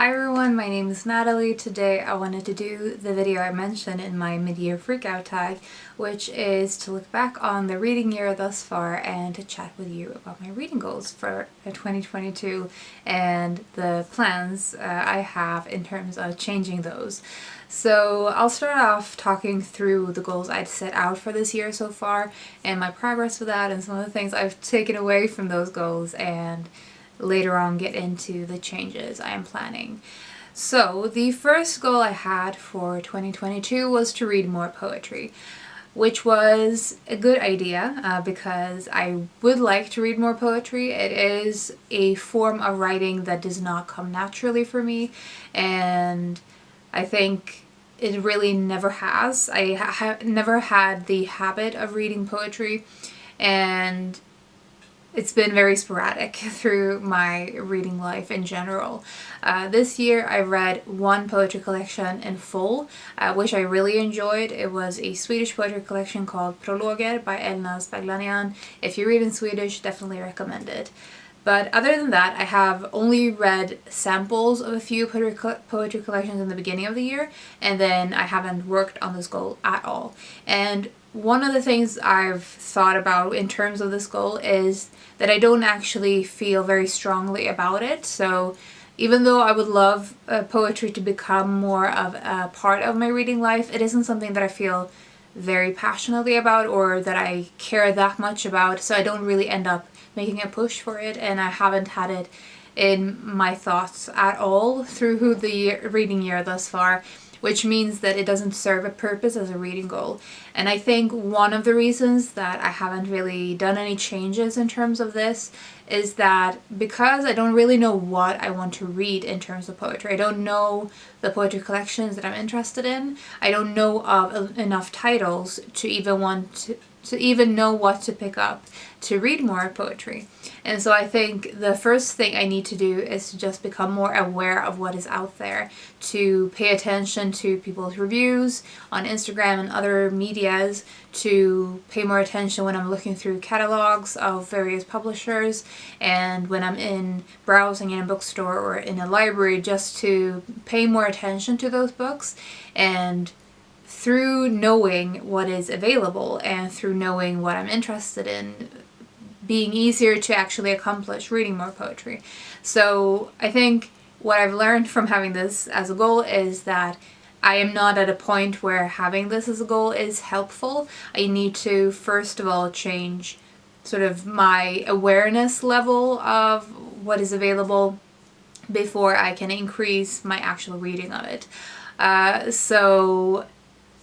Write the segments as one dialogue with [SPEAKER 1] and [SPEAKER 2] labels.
[SPEAKER 1] Hi everyone, my name is Natalie. Today I wanted to do the video I mentioned in my mid-year freakout tag, which is to look back on the reading year thus far and to chat with you about my reading goals for 2022 and the plans I have in terms of changing those. So I'll start off talking through the goals I'd set out for this year so far and my progress with that and some of the things I've taken away from those goals, and later on get into the changes I am planning. So the first goal I had for 2022 was to read more poetry, which was a good idea because I would like to read more poetry. It is a form of writing that does not come naturally for me, and I think it really never has. I have never had the habit of reading poetry, and it's been very sporadic through my reading life in general. This year I read one poetry collection in full, which I really enjoyed. It was a Swedish poetry collection called Prologer by Elna Spaglanian. If you read in Swedish, definitely recommend it. But other than that, I have only read samples of a few poetry collections in the beginning of the year, and then I haven't worked on this goal at all. And one of the things I've thought about in terms of this goal is that I don't actually feel very strongly about it. So even though I would love poetry to become more of a part of my reading life, it isn't something that I feel very passionately about or that I care that much about. So I don't really end up making a push for it, and I haven't had it in my thoughts at all through the reading year thus far, which means that it doesn't serve a purpose as a reading goal. And I think one of the reasons that I haven't really done any changes in terms of this is that because I don't really know what I want to read in terms of poetry. I don't know the poetry collections that I'm interested in. I don't know of enough titles to even know what to pick up to read more poetry. And so I think the first thing I need to do is to just become more aware of what is out there, to pay attention to people's reviews on Instagram and other medias, to pay more attention when I'm looking through catalogs of various publishers, and when I'm in browsing in a bookstore or in a library, just to pay more attention to those books. And through knowing what is available and through knowing what I'm interested in, being easier to actually accomplish reading more poetry. So I think what I've learned from having this as a goal is that I am not at a point where having this as a goal is helpful. I need to first of all change sort of my awareness level of what is available before I can increase my actual reading of it. So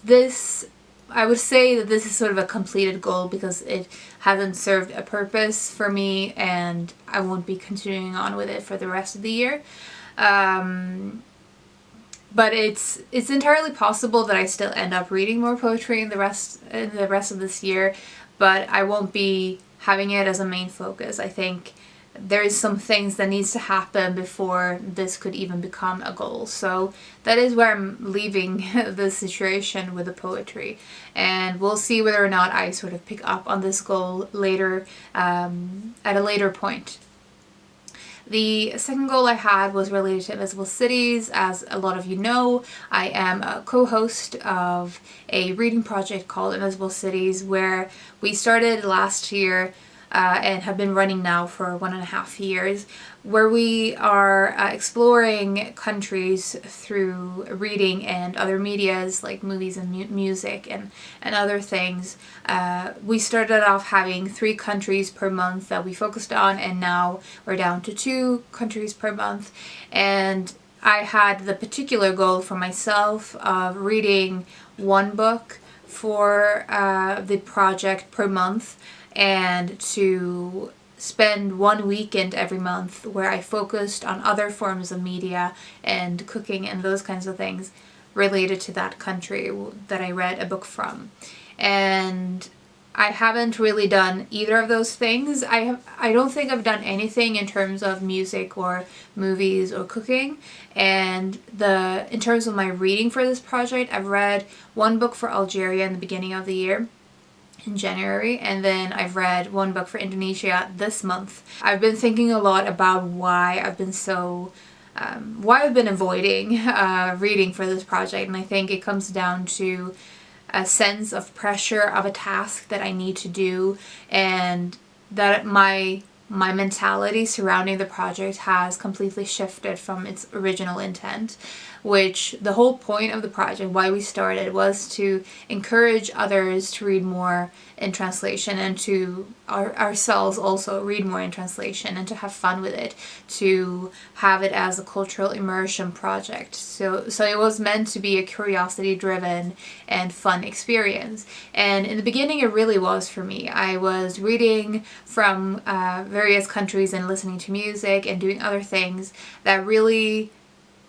[SPEAKER 1] this, I would say that this is sort of a completed goal because it hasn't served a purpose for me, and I won't be continuing on with it for the rest of the year. But it's entirely possible that I still end up reading more poetry in the rest of this year, but I won't be having it as a main focus. I think there's some things that needs to happen before this could even become a goal. So that is where I'm leaving the situation with the poetry, and we'll see whether or not I sort of pick up on this goal later, at a later point. The second goal I had was related to Invisible Cities. As a lot of you know, I am a co-host of a reading project called Invisible Cities, where we started last year and have been running now for 1.5 years, where we are exploring countries through reading and other medias like movies and music and other things. We started off having 3 countries per month that we focused on, and now we're down to 2 countries per month. And I had the particular goal for myself of reading 1 book for the project per month, and to spend 1 weekend every month where I focused on other forms of media and cooking and those kinds of things related to that country that I read a book from. And I haven't really done either of those things. I don't think I've done anything in terms of music or movies or cooking. And in terms of my reading for this project, I've read 1 book for Algeria in the beginning of the year, in January, and then I've read 1 book for Indonesia this month. I've been thinking a lot about why I've been so why I've been avoiding reading for this project, and I think it comes down to a sense of pressure of a task that I need to do, and that my mentality surrounding the project has completely shifted from its original intent, which the whole point of the project, why we started, was to encourage others to read more in translation, and to ourselves also read more in translation, and to have fun with it, to have it as a cultural immersion project. So it was meant to be a curiosity driven and fun experience. And in the beginning it really was for me. I was reading from various countries and listening to music and doing other things that really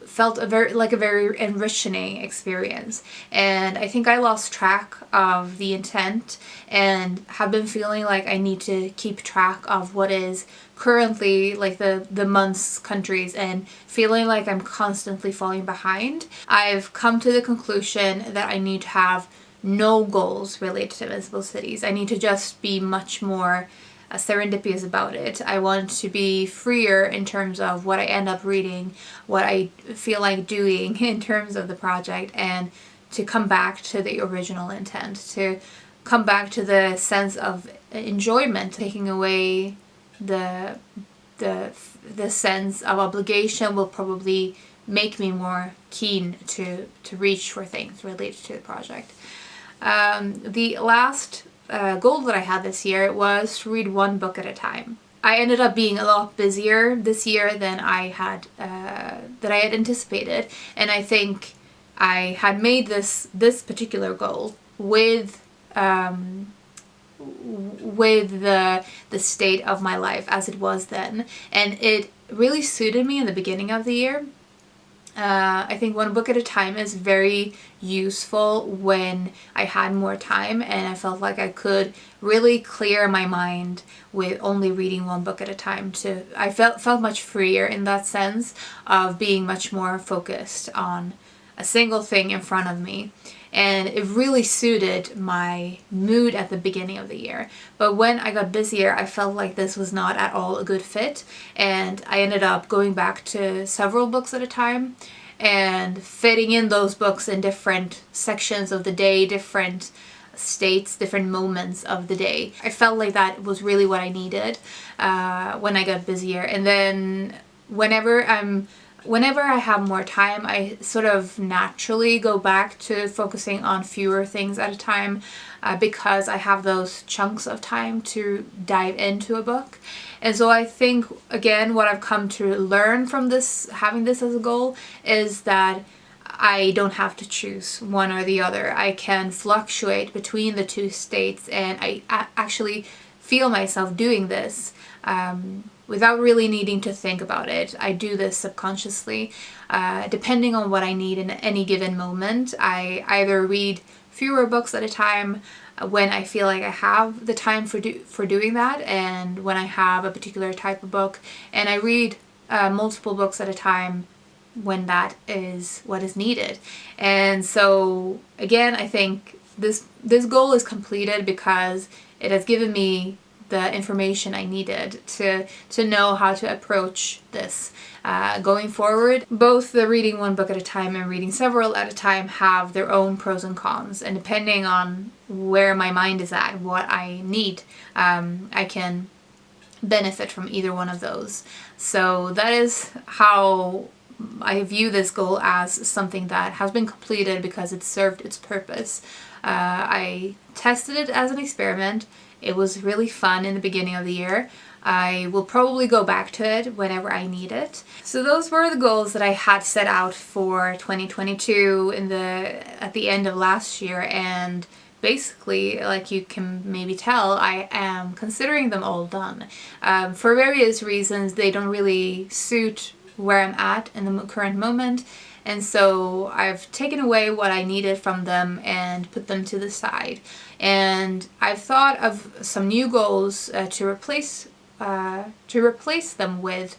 [SPEAKER 1] felt a very enriching experience. And I think I lost track of the intent, and have been feeling like I need to keep track of what is currently like the months, countries, and feeling like I'm constantly falling behind. I've come to the conclusion that I need to have no goals related to Invisible Cities. I need to just be much more serendipitous about it. I want to be freer in terms of what I end up reading, what I feel like doing in terms of the project, and to come back to the original intent, to come back to the sense of enjoyment. Taking away the sense of obligation will probably make me more keen to reach for things related to the project. The last goal that I had this year was to read one book at a time. I ended up being a lot busier this year than I had anticipated, and I think I had made this particular goal with the state of my life as it was then, and it really suited me in the beginning of the year. I think one book at a time is very useful when I had more time and I felt like I could really clear my mind with only reading one book at a time. I felt much freer in that sense of being much more focused on a single thing in front of me. And it really suited my mood at the beginning of the year. But when I got busier, I felt like this was not at all a good fit, and I ended up going back to several books at a time and fitting in those books in different sections of the day, different states, different moments of the day. I felt like that was really what I needed when I got busier. And then whenever I have more time, I sort of naturally go back to focusing on fewer things at a time because I have those chunks of time to dive into a book. And so I think, again, what I've come to learn from this, having this as a goal, is that I don't have to choose one or the other. I can fluctuate between the two states, and I actually feel myself doing this without really needing to think about it. I do this subconsciously. Depending on what I need in any given moment, I either read fewer books at a time when I feel like I have the time for doing that, and when I have a particular type of book, and I read multiple books at a time when that is what is needed. And so again, I think this goal is completed because it has given me the information I needed to know how to approach this going forward. Both the reading one book at a time and reading several at a time have their own pros and cons, and depending on where my mind is at, what I need, I can benefit from either one of those. So that is how I view this goal, as something that has been completed because it served its purpose. I tested it as an experiment. It was really fun in the beginning of the year. I will probably go back to it whenever I need it. So those were the goals that I had set out for 2022 at the end of last year, and basically, like you can maybe tell, I am considering them all done. For various reasons, they don't really suit where I'm at in the current moment, and so I've taken away what I needed from them and put them to the side. And I've thought of some new goals to replace them with,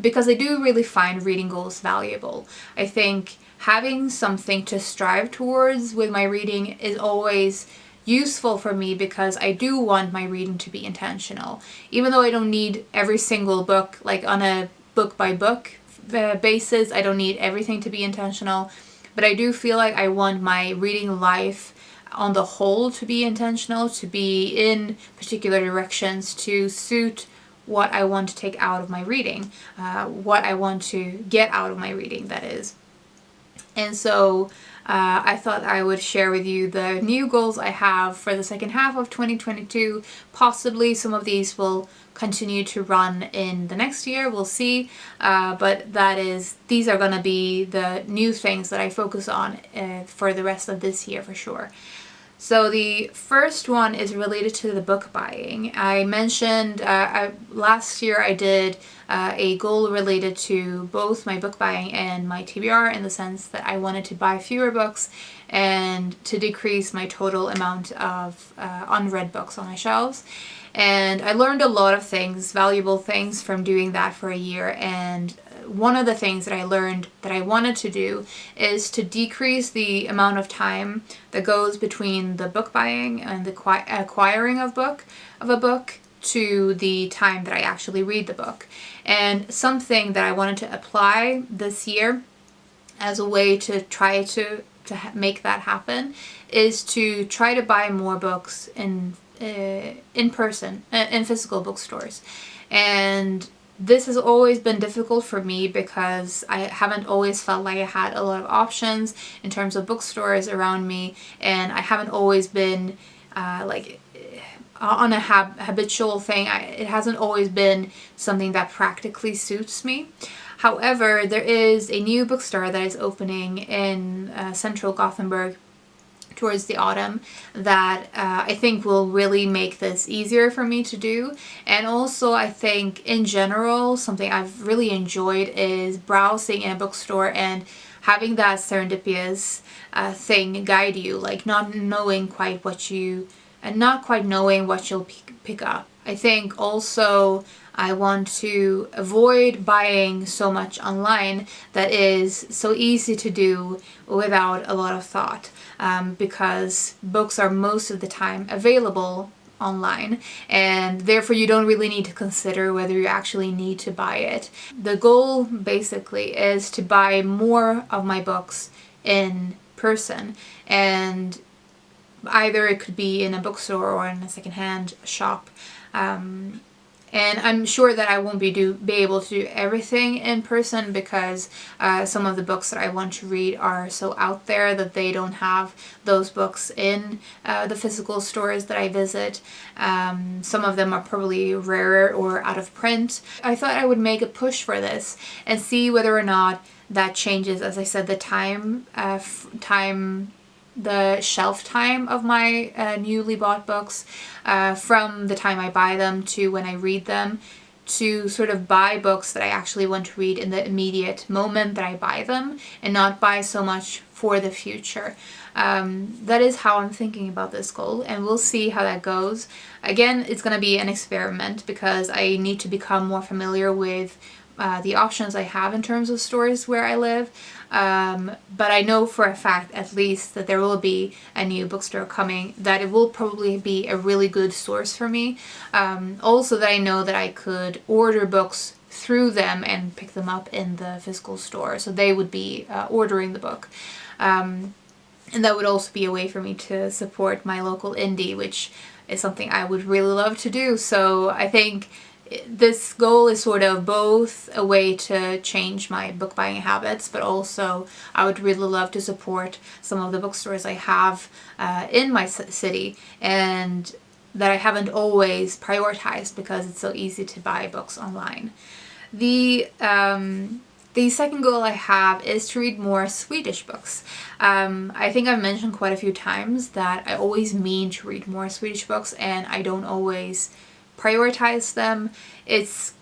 [SPEAKER 1] because I do really find reading goals valuable. I think having something to strive towards with my reading is always useful for me, because I do want my reading to be intentional. Even though I don't need every single book, like on a book by book basis. I don't need everything to be intentional, but I do feel like I want my reading life on the whole to be intentional, to be in particular directions, to suit what I want to take out of my reading, what I want to get out of my reading, that is. And so I thought I would share with you the new goals I have for the second half of 2022. Possibly some of these will continue to run in the next year, we'll see, but these are going to be the new things that I focus on for the rest of this year for sure. So the first one is related to the book buying. I mentioned last year I did a goal related to both my book buying and my TBR, in the sense that I wanted to buy fewer books and to decrease my total amount of unread books on my shelves. And I learned a lot of things, valuable things, from doing that for a year. And one of the things that I learned that I wanted to do is to decrease the amount of time that goes between the book buying and the acquiring of a book to the time that I actually read the book. And something that I wanted to apply this year as a way to try to make that happen is to try to buy more books in person, in physical bookstores. And this has always been difficult for me because I haven't always felt like I had a lot of options in terms of bookstores around me, and I haven't always been like on a habitual thing. It hasn't always been something that practically suits me. However, there is a new bookstore that is opening in central Gothenburg towards the autumn that I think will really make this easier for me to do. And also I think in general something I've really enjoyed is browsing in a bookstore and having that serendipitous thing guide you, like not quite knowing what you'll pick up. I think also I want to avoid buying so much online that is so easy to do without a lot of thought, because books are most of the time available online, and therefore you don't really need to consider whether you actually need to buy it. The goal basically is to buy more of my books in person, and either it could be in a bookstore or in a secondhand shop. And I'm sure that I won't be able to do everything in person because some of the books that I want to read are so out there that they don't have those books in the physical stores that I visit. Some of them are probably rarer or out of print. I thought I would make a push for this and see whether or not that changes, as I said, the shelf time of my newly bought books, from the time I buy them to when I read them, to sort of buy books that I actually want to read in the immediate moment that I buy them and not buy so much for the future. That is how I'm thinking about this goal, and we'll see how that goes. Again, it's going to be an experiment because I need to become more familiar with the options I have in terms of stores where I live. But I know for a fact, at least, that there will be a new bookstore coming, that it will probably be a really good source for me. Also that I know that I could order books through them and pick them up in the physical store, so they would be ordering the book. And that would also be a way for me to support my local indie, which is something I would really love to do. So I think this goal is sort of both a way to change my book buying habits, but also I would really love to support some of the bookstores I have in my city and that I haven't always prioritized because it's so easy to buy books online. The second goal I have is to read more Swedish books. I think I've mentioned quite a few times that I always mean to read more Swedish books and I don't always prioritize them. It's,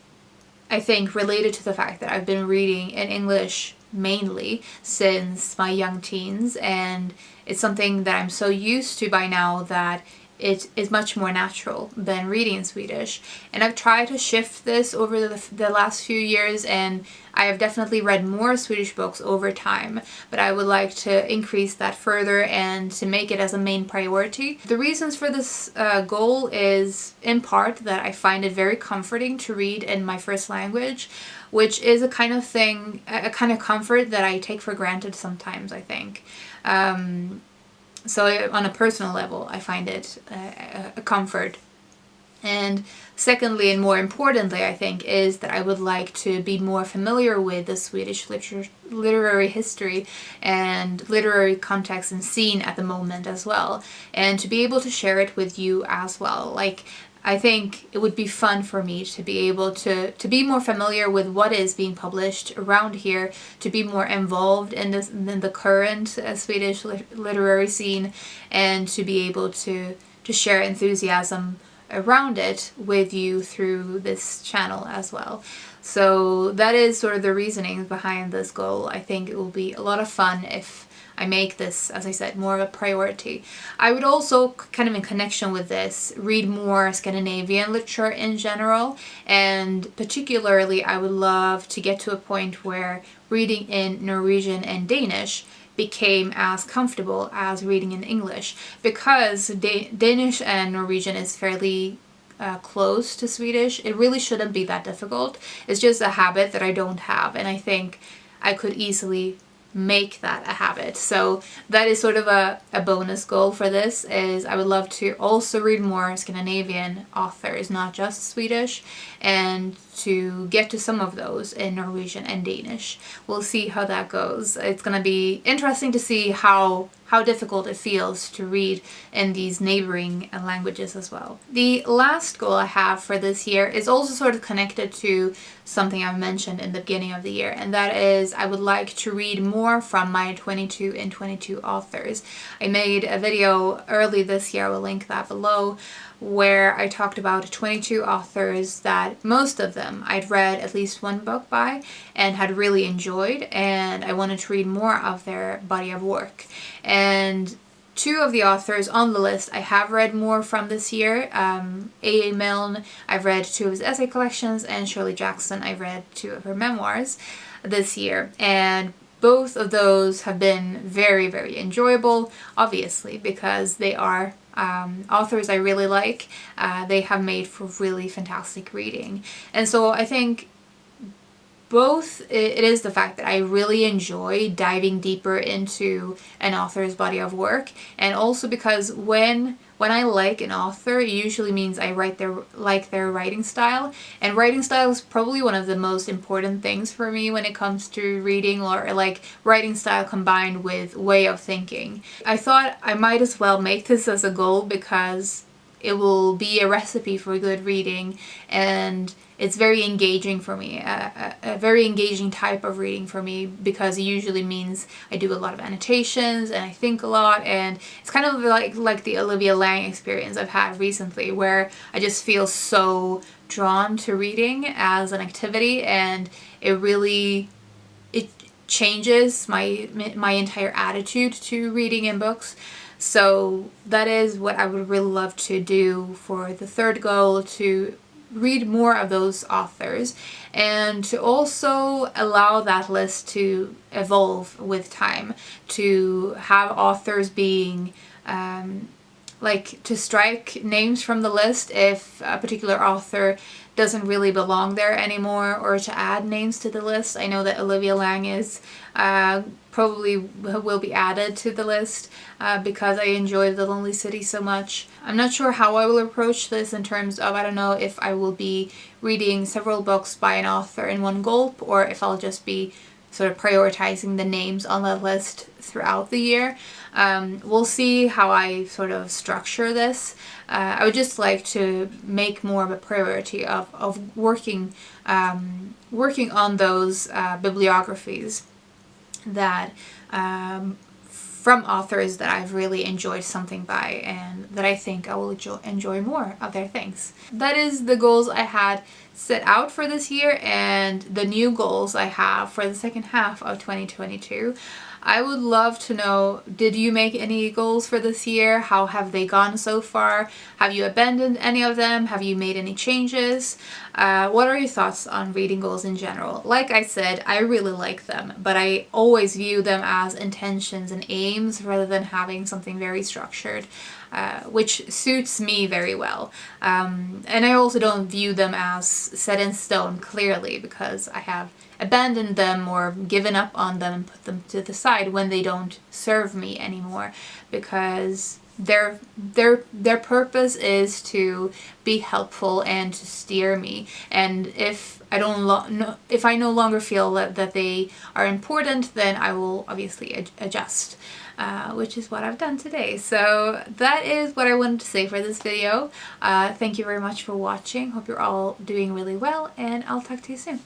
[SPEAKER 1] I think, related to the fact that I've been reading in English mainly since my young teens, and it's something that I'm so used to by now that it is much more natural than reading in Swedish. And I've tried to shift this over the last few years, and I have definitely read more Swedish books over time, but I would like to increase that further and to make it as a main priority. The reasons for this goal is in part that I find it very comforting to read in my first language, which is a kind of thing, a kind of comfort that I take for granted sometimes, I think. So on a personal level, I find it a comfort. And secondly, and more importantly, I think, is that I would like to be more familiar with the Swedish literary history and literary context and scene at the moment as well, and to be able to share it with you as well. Like, I think it would be fun for me to be able to be more familiar with what is being published around here, to be more involved in the current Swedish literary scene, and to be able to share enthusiasm around it with you through this channel as well. So that is sort of the reasoning behind this goal. I think it will be a lot of fun if I make this, as I said, more of a priority. I would also, kind of in connection with this, read more Scandinavian literature in general, and particularly I would love to get to a point where reading in Norwegian and Danish became as comfortable as reading in English, because Danish and Norwegian is fairly close to Swedish. It really shouldn't be that difficult. It's just a habit that I don't have, and I think I could easily make that a habit. So that is sort of a bonus goal for this, is I would love to also read more Scandinavian authors, not just Swedish, and to get to some of those in Norwegian and Danish. We'll see how that goes. It's going to be interesting to see how difficult it feels to read in these neighboring languages as well. The last goal I have for this year is also sort of connected to something I mentioned in the beginning of the year, and that is I would like to read more from my 22 and 22 authors. I made a video early this year, I will link that below, where I talked about 22 authors that most of them I'd read at least one book by and had really enjoyed, and I wanted to read more of their body of work. And two of the authors on the list I have read more from this year. A.A. Milne, I've read 2 of his essay collections, and Shirley Jackson, I've read 2 of her memoirs this year. And both of those have been very, very enjoyable, obviously, because they are authors I really like. They have made for really fantastic reading. And so I think both, it is the fact that I really enjoy diving deeper into an author's body of work, and also because when I like an author, it usually means I like their writing style, and writing style is probably one of the most important things for me when it comes to reading, or like writing style combined with way of thinking. I thought I might as well make this as a goal because it will be a recipe for good reading, and it's very engaging for me, a very engaging type of reading for me, because it usually means I do a lot of annotations and I think a lot, and it's kind of like the Olivia Lang experience I've had recently, where I just feel so drawn to reading as an activity, and it changes my entire attitude to reading in books. So that is what I would really love to do for the third goal, to read more of those authors, and to also allow that list to evolve with time, to have authors being like to strike names from the list if a particular author doesn't really belong there anymore, or to add names to the list. I know that Olivia Lang is probably will be added to the list because I enjoy The Lonely City so much. I'm not sure how I will approach this in terms of, I don't know if I will be reading several books by an author in one gulp, or if I'll just be sort of prioritizing the names on that list throughout the year. We'll see how I sort of structure this. I would just like to make more of a priority of working on those bibliographies that from authors that I've really enjoyed something by and that I think I will enjoy more of their things. That is the goals I had set out for this year and the new goals I have for the second half of 2022. I would love to know, did you make any goals for this year? How have they gone so far? Have you abandoned any of them? Have you made any changes? What are your thoughts on reading goals in general? Like I said, I really like them, but I always view them as intentions and aims rather than having something very structured, which suits me very well. And I also don't view them as set in stone clearly, because I have abandoned them or given up on them and put them to the side when they don't serve me anymore, because their purpose is to be helpful and to steer me. And if I no longer feel that they are important, then I will obviously adjust. Which is what I've done today. So that is what I wanted to say for this video. Thank you very much for watching. Hope you're all doing really well, and I'll talk to you soon.